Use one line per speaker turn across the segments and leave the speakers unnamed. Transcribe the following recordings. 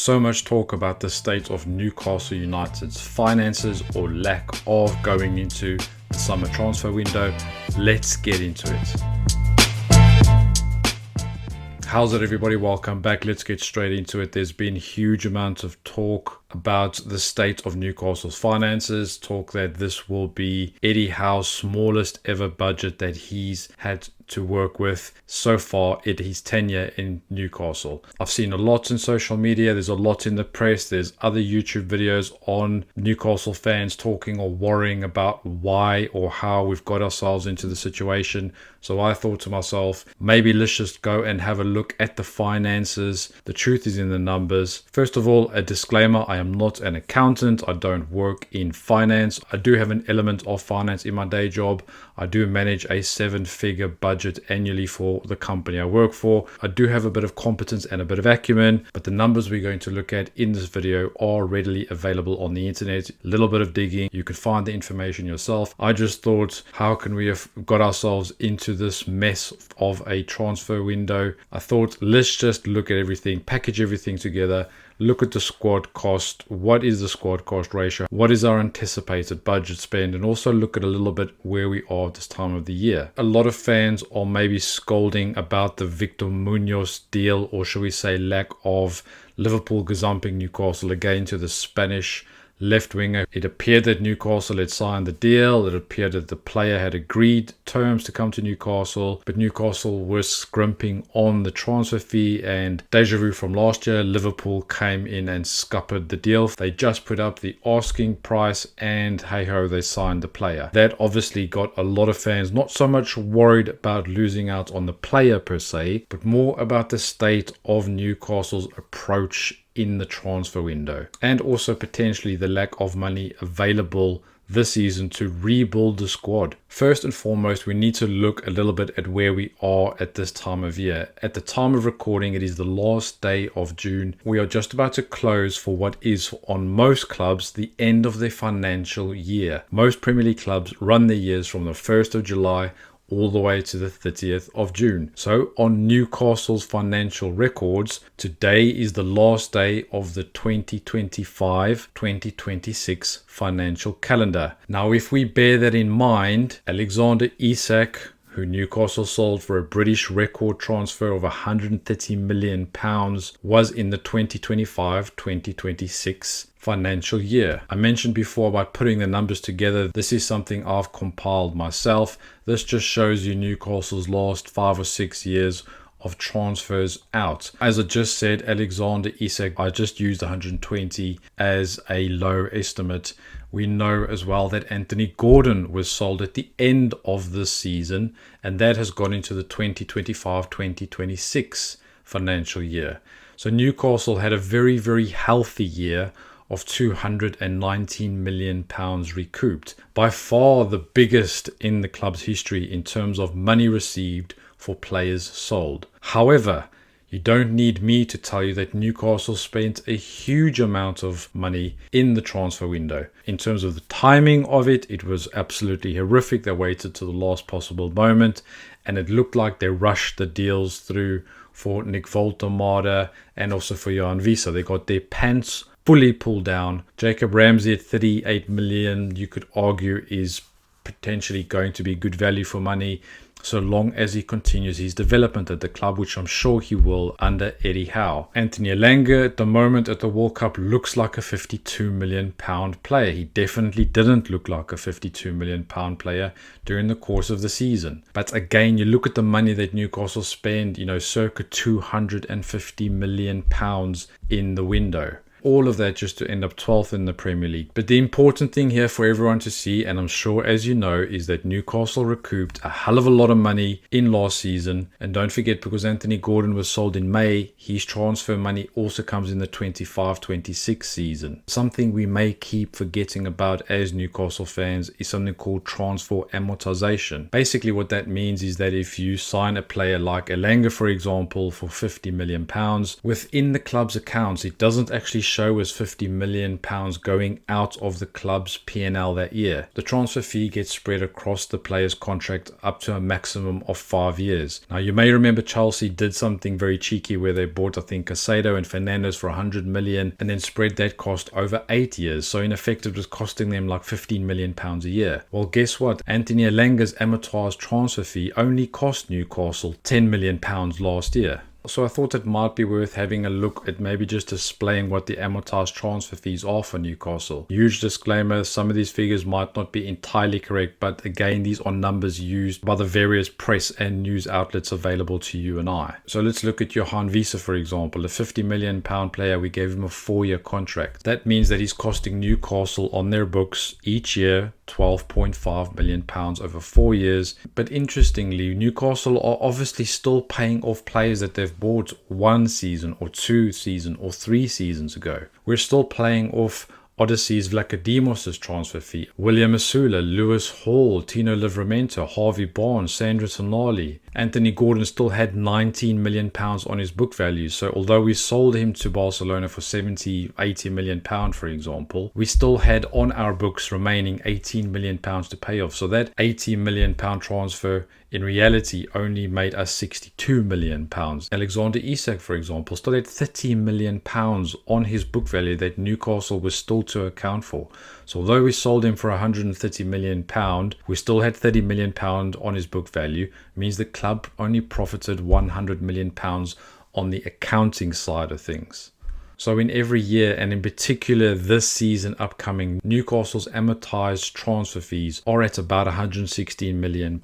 So much talk about the state of Newcastle United's finances or lack of going into the summer transfer window. Let's get into it. How's it, everybody? Welcome back. Let's get straight into it. There's been huge amounts of talk about the state of Newcastle's finances, talk that this will be Eddie Howe's smallest ever budget that he's had to work with so far in his tenure in Newcastle. I've seen a lot in social media, there's a lot in the press, there's other YouTube videos on Newcastle fans talking or worrying about why or how we've got ourselves into the situation. So I thought to myself, maybe let's just go and have a look at the finances. The truth is in the numbers. First of all, a disclaimer, I am not an accountant. I don't work in finance. I do have an element of finance in my day job. I do manage a 7-figure budget annually for the company I work for. I do have a bit of competence and a bit of acumen, but the numbers we're going to look at in this video are readily available on the internet. A little bit of digging, you can find the information yourself. I just thought, how can we have got ourselves into this mess of a transfer window? I thought, let's just look at everything, package everything together, look at the squad cost, what is the squad cost ratio, what is our anticipated budget spend, and also look at a little bit where we are at this time of the year. A lot of fans are maybe scolding about the Victor Munoz deal, or should we say lack of, Liverpool gazumping Newcastle again to the Spanish left winger. It appeared that Newcastle had signed the deal. It appeared that the player had agreed terms to come to Newcastle, but Newcastle was scrimping on the transfer fee, and deja vu from last year, Liverpool came in and scuppered the deal. They just put up the asking price and hey ho, they signed the player. That obviously got a lot of fans not so much worried about losing out on the player per se, but more about the state of Newcastle's approach in the transfer window, and also potentially the lack of money available this season to rebuild the squad. First and foremost, we need to look a little bit at where we are at this time of year. At the time of recording, it is the last day of June. We are just about to close for what is, on most clubs, the end of their financial year. Most Premier League clubs run their years from the 1st of July all the way to the 30th of June. So on Newcastle's financial records, today is the last day of the 2025-2026 financial calendar. Now, if we bear that in mind, Alexander Isak, who Newcastle sold for a British record transfer of £130 million, was in the 2025-2026 financial year. I mentioned before about putting the numbers together. This is something I've compiled myself. This just shows you Newcastle's last 5 or 6 years of transfers out. As I just said, Alexander Isak, I just used 120 as a low estimate. We know as well that Anthony Gordon was sold at the end of this season, and that has gone into the 2025-2026 financial year. So Newcastle had a very, very healthy year of £219 million recouped. By far the biggest in the club's history in terms of money received for players sold. However, you don't need me to tell you that Newcastle spent a huge amount of money in the transfer window. In terms of the timing of it, it was absolutely horrific. They waited to the last possible moment, and it looked like they rushed the deals through for Nick Voltemade and also for Johan Visa. They got their pants fully pulled down. Jacob Ramsey at 38 million, you could argue, is potentially going to be good value for money, so long as he continues his development at the club, which I'm sure he will under Eddie Howe. Anthony Elanga at the moment at the World Cup looks like a £52 million player. He definitely didn't look like a £52 million player during the course of the season. But again, you look at the money that Newcastle spend, circa £250 million in the window. All of that just to end up 12th in the Premier League. But the important thing here for everyone to see, and I'm sure as you know, is that Newcastle recouped a hell of a lot of money in last season. And don't forget, because Anthony Gordon was sold in May, his transfer money also comes in the 25-26 season. Something we may keep forgetting about as Newcastle fans is something called transfer amortization. Basically what that means is that if you sign a player like Elanga, for example, for £50 million, within the club's accounts, it doesn't actually show was £50 million going out of the club's P&L that year. The transfer fee gets spread across the player's contract up to a maximum of 5 years. Now, you may remember Chelsea did something very cheeky where they bought, I think, Casado and Fernandes for 100 million and then spread that cost over 8 years. So in effect, it was costing them like £15 million a year. Well, guess what? Anthony Elanga's amortized transfer fee only cost Newcastle £10 million last year. So I thought it might be worth having a look at maybe just displaying what the amortized transfer fees are for Newcastle. Huge disclaimer, some of these figures might not be entirely correct, but again, these are numbers used by the various press and news outlets available to you and I. So let's look at Johan Wiese, for example, a £50 million player. We gave him a 4-year contract. That means that he's costing Newcastle on their books each year £12.5 million over 4 years. But interestingly, Newcastle are obviously still paying off players that they've bought 1 season or 2 seasons or 3 seasons ago. We're still paying off Odyssey's Vlachodimos' transfer fee, William Asula, Lewis Hall, Tino Livramento, Harvey Barnes, Sandro Tonali. Anthony Gordon still had £19 million on his book value. So although we sold him to Barcelona for 70, 80 million pound, for example, we still had on our books remaining 18 million pounds to pay off. So that 80 million pound transfer in reality only made us 62 million pounds. Alexander Isak, for example, still had 30 million pounds on his book value that Newcastle was still to account for. So although we sold him for 130 million pound, we still had 30 million pound on his book value. It means the club only profited 100 million pounds on the accounting side of things. So in every year, and in particular this season upcoming, Newcastle's amortized transfer fees are at about £116 million.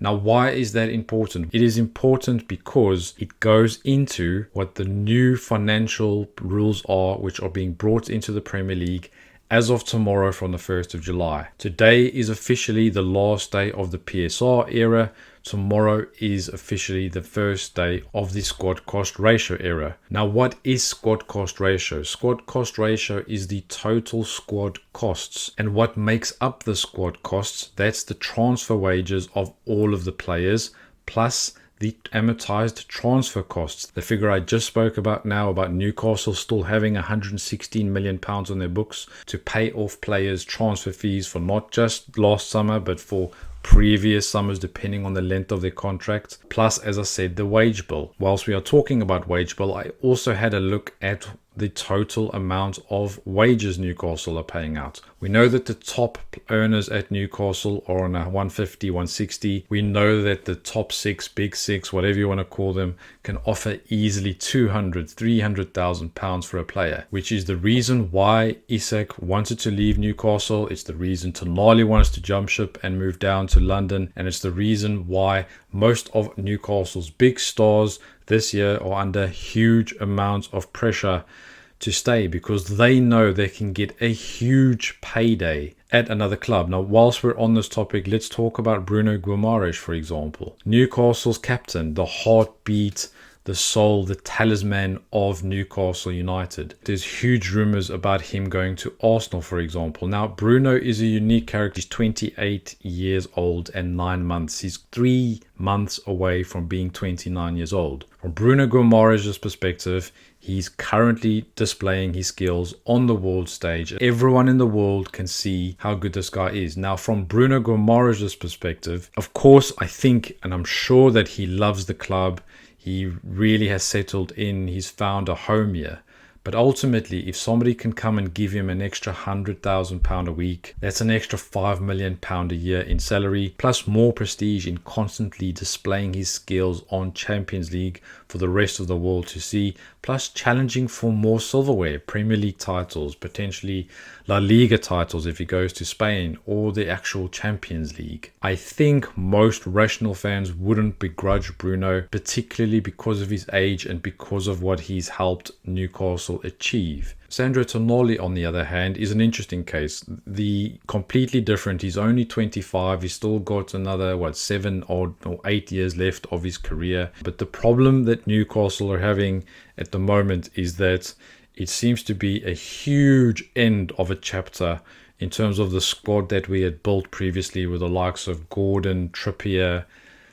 Now, why is that important? It is important because it goes into what the new financial rules are, which are being brought into the Premier League as of tomorrow from the 1st of July. Today is officially the last day of the PSR era. Tomorrow is officially the first day of the squad cost ratio era. Now, what is squad cost ratio? Squad cost ratio is the total squad costs. And what makes up the squad costs? That's the transfer wages of all of the players plus the amortized transfer costs. The figure I just spoke about now, about Newcastle still having £116 million on their books to pay off players' transfer fees for not just last summer, but for previous summers, depending on the length of their contract. Plus, as I said, the wage bill. Whilst we are talking about wage bill, I also had a look at the total amount of wages Newcastle are paying out. We know that the top earners at Newcastle are on a 150, 160. We know that the top 6, big 6, whatever you want to call them, can offer easily 200, 300,000 pounds for a player, which is the reason why Isak wanted to leave Newcastle. It's the reason Tonali wants to jump ship and move down to London. And it's the reason why most of Newcastle's big stars this year are under huge amounts of pressure to stay, because they know they can get a huge payday at another club. Now, whilst we're on this topic, let's talk about Bruno Guimaraes, for example. Newcastle's captain, the heartbeat, the soul, the talisman of Newcastle United. There's huge rumours about him going to Arsenal, for example. Now, Bruno is a unique character. He's 28 years old and 9 months. He's 3 months away from being 29 years old. From Bruno Guimaraes' perspective, he's currently displaying his skills on the world stage. Everyone in the world can see how good this guy is. Now, from Bruno Guimaraes' perspective, of course, I think and I'm sure that he loves the club. He really has settled in. He's found a home here. But ultimately, if somebody can come and give him an extra £100,000 a week, that's an extra £5 million a year in salary, plus more prestige in constantly displaying his skills on Champions League for the rest of the world to see, plus challenging for more silverware, Premier League titles, potentially La Liga titles if he goes to Spain, or the actual Champions League. I think most rational fans wouldn't begrudge Bruno, particularly because of his age and because of what he's helped Newcastle achieve. Sandro Tonali, on the other hand, is an interesting case. The completely different. He's only 25. He's still got another 7 or 8 years left of his career. But the problem that Newcastle are having at the moment is that it seems to be a huge end of a chapter in terms of the squad that we had built previously with the likes of Gordon, Trippier,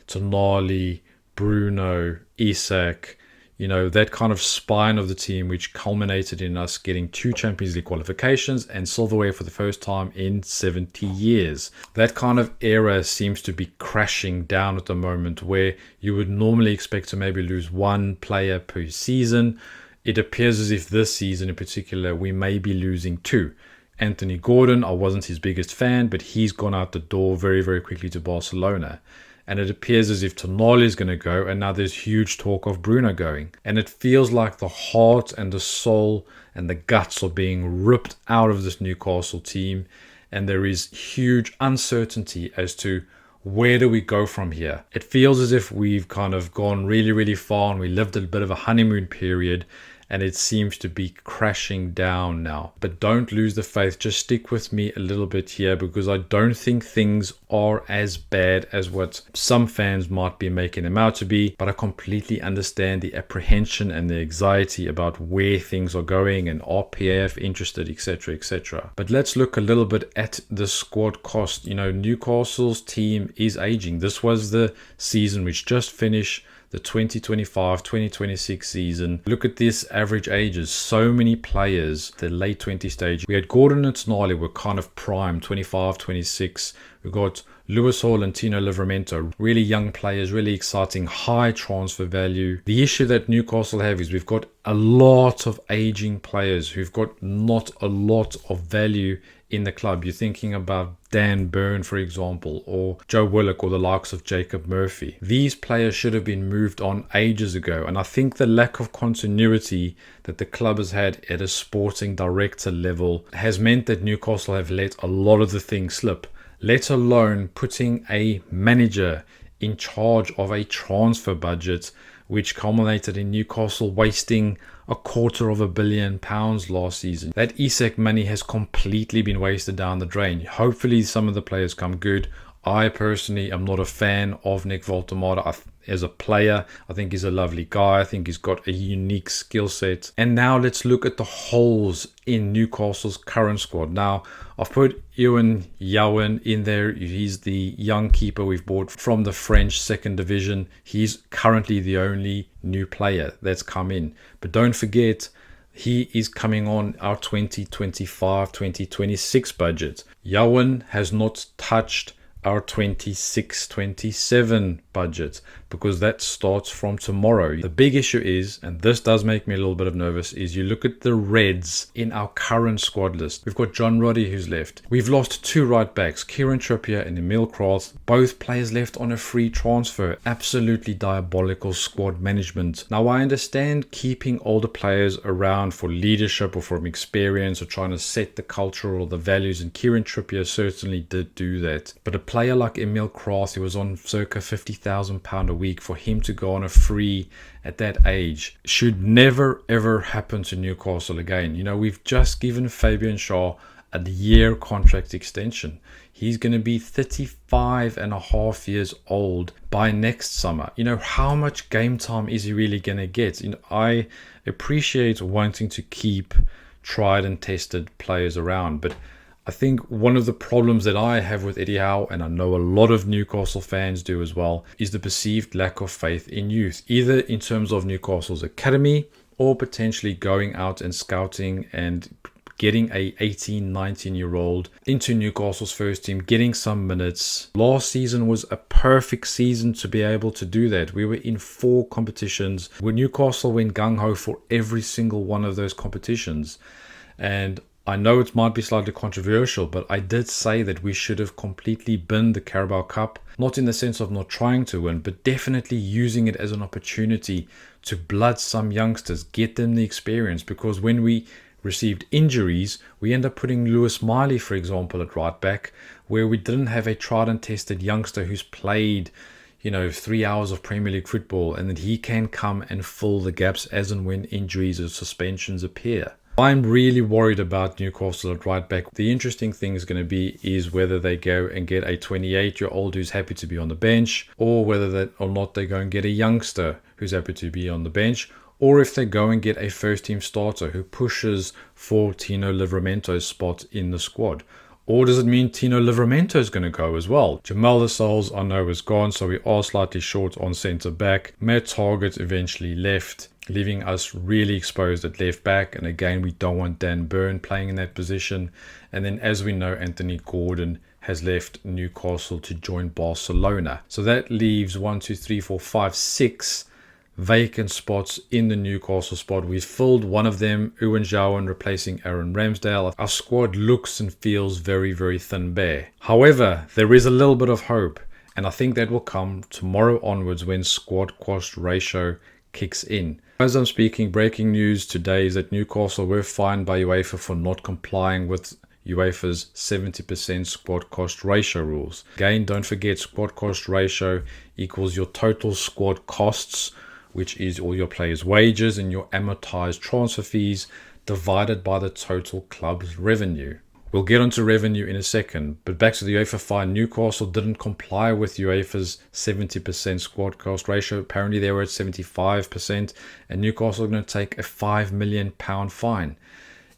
Tonali, Bruno, Isak. that kind of spine of the team, which culminated in us getting 2 Champions League qualifications and silverware for the first time in 70 years. That kind of era seems to be crashing down at the moment, where you would normally expect to maybe lose 1 player per season. It appears as if this season in particular, we may be losing 2. Anthony Gordon, I wasn't his biggest fan, but he's gone out the door very, very quickly to Barcelona. And it appears as if Tonali is going to go, and now there's huge talk of Bruno going. And it feels like the heart and the soul and the guts are being ripped out of this Newcastle team. And there is huge uncertainty as to where do we go from here. It feels as if we've kind of gone really, really far and we lived a bit of a honeymoon period, and it seems to be crashing down now. But don't lose the faith. Just stick with me a little bit here, because I don't think things are as bad as what some fans might be making them out to be. But I completely understand the apprehension and the anxiety about where things are going and are PAF interested, etc., etc. But let's look a little bit at the squad cost. Newcastle's team is aging. This was the season which just finished, the 2025-2026 season. Look at this average ages. So many players, the late 20 stage. We had Gordon and Tonali were kind of prime, 25, 26. We got Lewis Hall and Tino Livramento, really young players, really exciting, high transfer value. The issue that Newcastle have is we've got a lot of aging players who've got not a lot of value in the club. You're thinking about Dan Burn, for example, or Joe Willock, or the likes of Jacob Murphy. These players should have been moved on ages ago. And I think the lack of continuity that the club has had at a sporting director level has meant that Newcastle have let a lot of the things slip, let alone putting a manager in charge of a transfer budget, which culminated in Newcastle wasting £250 million last season. That Isak money has completely been wasted down the drain. Hopefully some of the players come good. I personally am not a fan of Nick Voltemade as a player. I think he's a lovely guy. I think he's got a unique skill set. And now let's look at the holes in Newcastle's current squad. Now, I've put Ewan Yawen in there. He's the young keeper we've bought from the French second division. He's currently the only new player that's come in. But don't forget, he is coming on our 2025-2026 budget. Yawen has not touched our 26-27 budget, because that starts from tomorrow. The big issue is, and this does make me a little bit of nervous, is you look at the Reds in our current squad list. We've got John Roddy who's left. We've lost 2 right backs, Kieran Trippier and Emil Kraft. Both players left on a free transfer. Absolutely diabolical squad management. Now, I understand keeping older players around for leadership or from experience or trying to set the culture or the values, and Kieran Trippier certainly did do that. But a player like Emil Kraft, who was on circa £50,000 a week, for him to go on a free at that age should never ever happen to Newcastle again. We've just given Fabian Schär a year contract extension. He's going to be 35 and a half years old by next summer. How much game time is he really going to get? I appreciate wanting to keep tried and tested players around, but I think one of the problems that I have with Eddie Howe, and I know a lot of Newcastle fans do as well, is the perceived lack of faith in youth, either in terms of Newcastle's academy or potentially going out and scouting and getting a 18, 19-year-old into Newcastle's first team, getting some minutes. Last season was a perfect season to be able to do that. We were in 4 competitions where Newcastle went gung-ho for every single one of those competitions. And I know it might be slightly controversial, but I did say that we should have completely binned the Carabao Cup, not in the sense of not trying to win, but definitely using it as an opportunity to blood some youngsters, get them the experience, because when we received injuries, we end up putting Lewis Miley, for example, at right back, where we didn't have a tried and tested youngster who's played 3 hours of Premier League football, and that he can come and fill the gaps as and when injuries or suspensions appear. I'm really worried about Newcastle at right back. The interesting thing is going to be is whether they go and get a 28-year-old who's happy to be on the bench, or whether that or not they go and get a youngster who's happy to be on the bench, or if they go and get a first-team starter who pushes for Tino Livramento's spot in the squad. Or does it mean Tino Livramento is going to go as well? Jamal Lascelles, I know, is gone, so we are slightly short on centre-back. Matt Targett eventually left. leaving us really exposed at left back. And again, we don't want Dan Burn playing in that position. And then, as we know, Anthony Gordon has left Newcastle to join Barcelona. So that leaves 6 vacant spots in the Newcastle spot. We've filled one of them, Ewan Zhouwen replacing Aaron Ramsdale. Our squad looks and feels very, very thin bare. However, there is a little bit of hope, and I think that will come tomorrow onwards when squad cost ratio kicks in. As I'm speaking, breaking news today is that Newcastle were fined by UEFA for not complying with UEFA's 70% squad cost ratio rules. Again, don't forget, squad cost ratio equals your total squad costs, which is all your players' wages and your amortized transfer fees divided by the total club's revenue. We'll get onto revenue in a second, but back to the UEFA fine. Newcastle didn't comply with UEFA's 70% squad cost ratio. Apparently they were at 75%, and Newcastle are going to take a £5 million fine.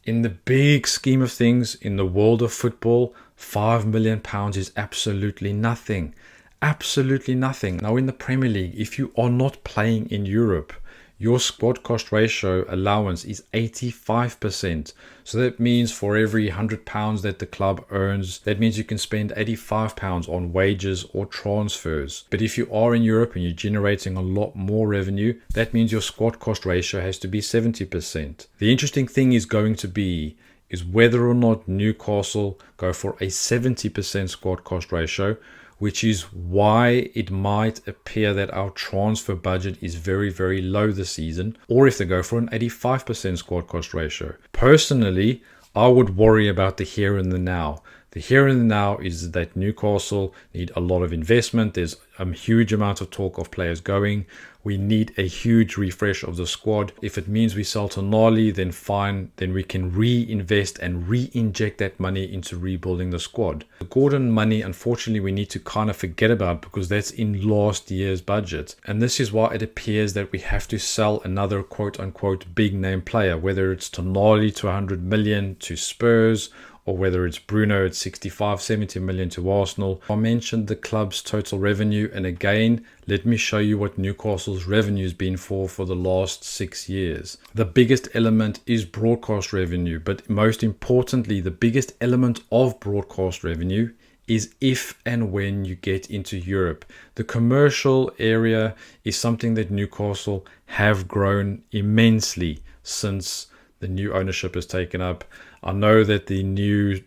In the big scheme of things, in the world of football, £5 million is absolutely nothing. Absolutely nothing. Now in the Premier League, if you are not playing in Europe, your squad cost ratio allowance is 85%. So that means for every £100 that the club earns, that means you can spend £85 on wages or transfers. But if you are in Europe and you're generating a lot more revenue, that means your squad cost ratio has to be 70%. The interesting thing is going to be is whether or not Newcastle go for a 70% squad cost ratio, which is why it might appear that our transfer budget is very, very low this season, or if they go for an 85% squad cost ratio. Personally, I would worry about the here and the now. The here and the now is that Newcastle need a lot of investment. There's a huge amount of talk of players going. We need a huge refresh of the squad. If it means we sell Tonali, then fine. Then we can reinvest and re-inject that money into rebuilding the squad. The Gordon money, unfortunately, we need to kind of forget about because that's in last year's budget. And this is why it appears that we have to sell another quote-unquote big name player, whether it's Tonali to 100 million to Spurs, or whether it's Bruno at 65-70 million to Arsenal. I mentioned the club's total revenue, and again, let me show you what Newcastle's revenue has been for the last 6 years. The biggest element is broadcast revenue, but most importantly, the biggest element of broadcast revenue is if and when you get into Europe. The commercial area is something that Newcastle have grown immensely since the new ownership is taken up. I know that the new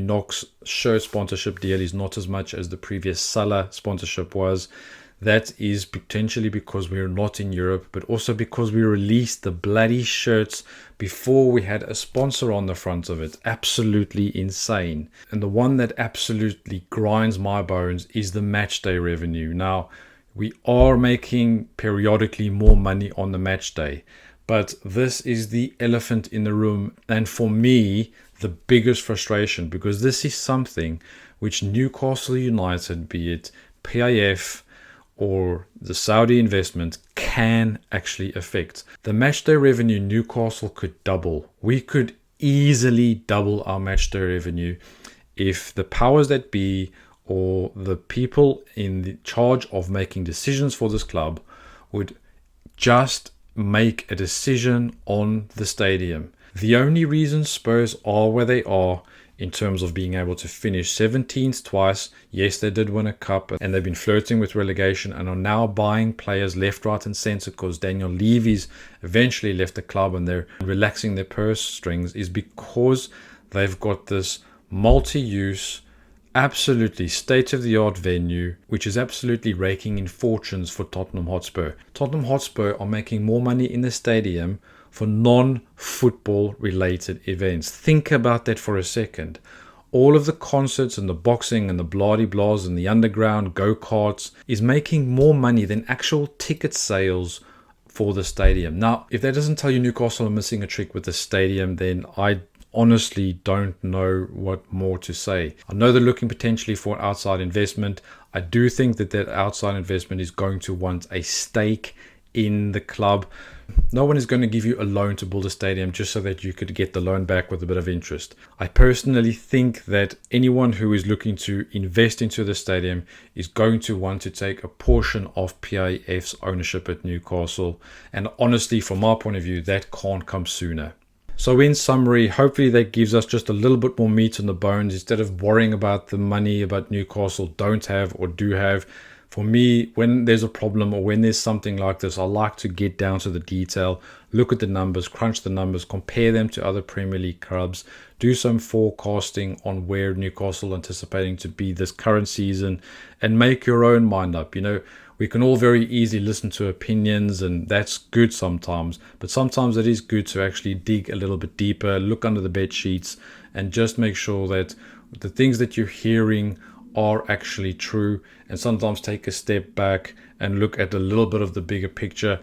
Knox shirt sponsorship deal is not as much as the previous Salah sponsorship was. That is potentially because we're not in Europe, but also because we released the bloody shirts before we had a sponsor on the front of it. Absolutely insane. And the one that absolutely grinds my bones is the match day revenue. Now, we are making periodically more money on the match day, but this is the elephant in the room, and for me, the biggest frustration, because this is something which Newcastle United, be it PIF or the Saudi investment, can actually affect. The matchday revenue Newcastle could double. We could easily double our matchday revenue if the powers that be or the people in the charge of making decisions for this club would just make a decision on the stadium. The only reason Spurs are where they are in terms of being able to finish 17th twice, yes, they did win a cup and they've been flirting with relegation and are now buying players left, right and centre because Daniel Levy's eventually left the club and they're relaxing their purse strings, is because they've got this multi-use, absolutely state-of-the-art venue, which is absolutely raking in fortunes for Tottenham Hotspur. Tottenham Hotspur are making more money in the stadium for non-football related events. Think about that for a second. All of the concerts and the boxing and the blah-de-blahs and the underground go-karts is making more money than actual ticket sales for the stadium. Now, if that doesn't tell you Newcastle are missing a trick with the stadium, then I honestly don't know what more to say. I know they're looking potentially for outside investment. I do think that outside investment is going to want a stake in the club. No one is going to give you a loan to build a stadium just so that you could get the loan back with a bit of interest. I personally think that anyone who is looking to invest into the stadium is going to want to take a portion of PIF's ownership at Newcastle. And honestly, from my point of view, that can't come sooner. So in summary, hopefully that gives us just a little bit more meat on the bones instead of worrying about the money about Newcastle don't have or do have. For me, when there's a problem or when there's something like this, I like to get down to the detail, look at the numbers, crunch the numbers, compare them to other Premier League clubs, do some forecasting on where Newcastle anticipating to be this current season, and make your own mind up. We can all very easily listen to opinions, and that's good sometimes, but sometimes it is good to actually dig a little bit deeper, look under the bed sheets, and just make sure that the things that you're hearing are actually true, and sometimes take a step back and look at a little bit of the bigger picture.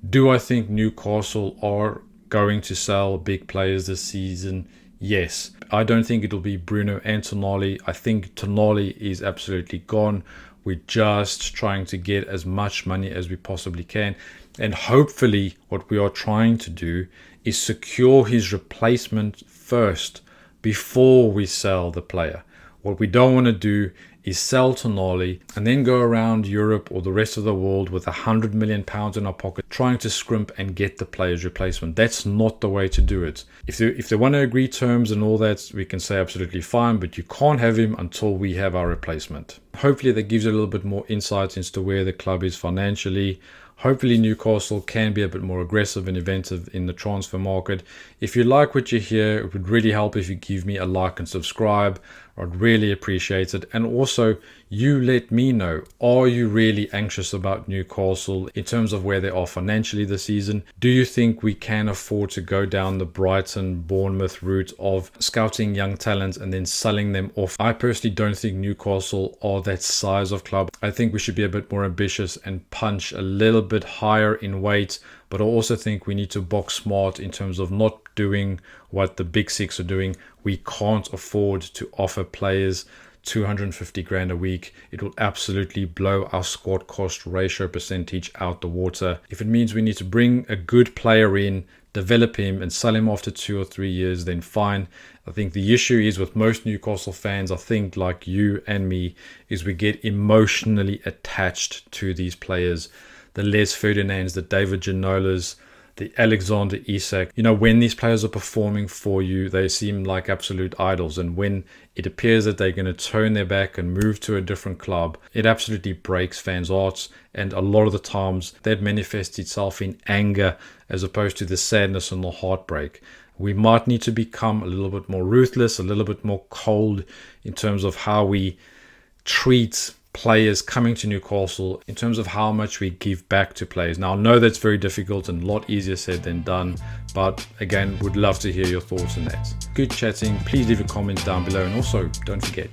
Do I think Newcastle are going to sell big players this season? Yes. I don't think it'll be Bruno and Tonali. I think Tonali is absolutely gone. We're just trying to get as much money as we possibly can, and hopefully what we are trying to do is secure his replacement first before we sell the player. What we don't want to do is sell Tonali and then go around Europe or the rest of the world with £100 million in our pocket trying to scrimp and get the player's replacement. That's not the way to do it. If they want to agree terms and all that, we can say absolutely fine, but you can't have him until we have our replacement. Hopefully that gives you a little bit more insight into where the club is financially. Hopefully Newcastle can be a bit more aggressive and inventive in the transfer market. If you like what you hear, it would really help if you give me a like and subscribe. I'd really appreciate it. And also, you let me know, are you really anxious about Newcastle in terms of where they are financially this season? Do you think we can afford to go down the Brighton, Bournemouth route of scouting young talents and then selling them off? I personally don't think Newcastle are that size of club. I think we should be a bit more ambitious and punch a little bit higher in weight, but I also think we need to box smart in terms of not doing what the big six are doing. We can't afford to offer players 250 grand a week. It will absolutely blow our squad cost ratio percentage out the water. If it means we need to bring a good player in, develop him and sell him after 2 or 3 years, then fine. I think the issue is with most Newcastle fans, I think like you and me, is we get emotionally attached to these players. The Les Ferdinands, the David Ginolas, the Alexander Isak. When these players are performing for you, they seem like absolute idols. And when it appears that they're going to turn their back and move to a different club, it absolutely breaks fans' hearts. And a lot of the times that manifests itself in anger as opposed to the sadness and the heartbreak. We might need to become a little bit more ruthless, a little bit more cold in terms of how we treat players coming to Newcastle, in terms of how much we give back to players. Now, I know that's very difficult and a lot easier said than done, but again, would love to hear your thoughts on that. Good chatting. Please leave a comment down below, and also don't forget,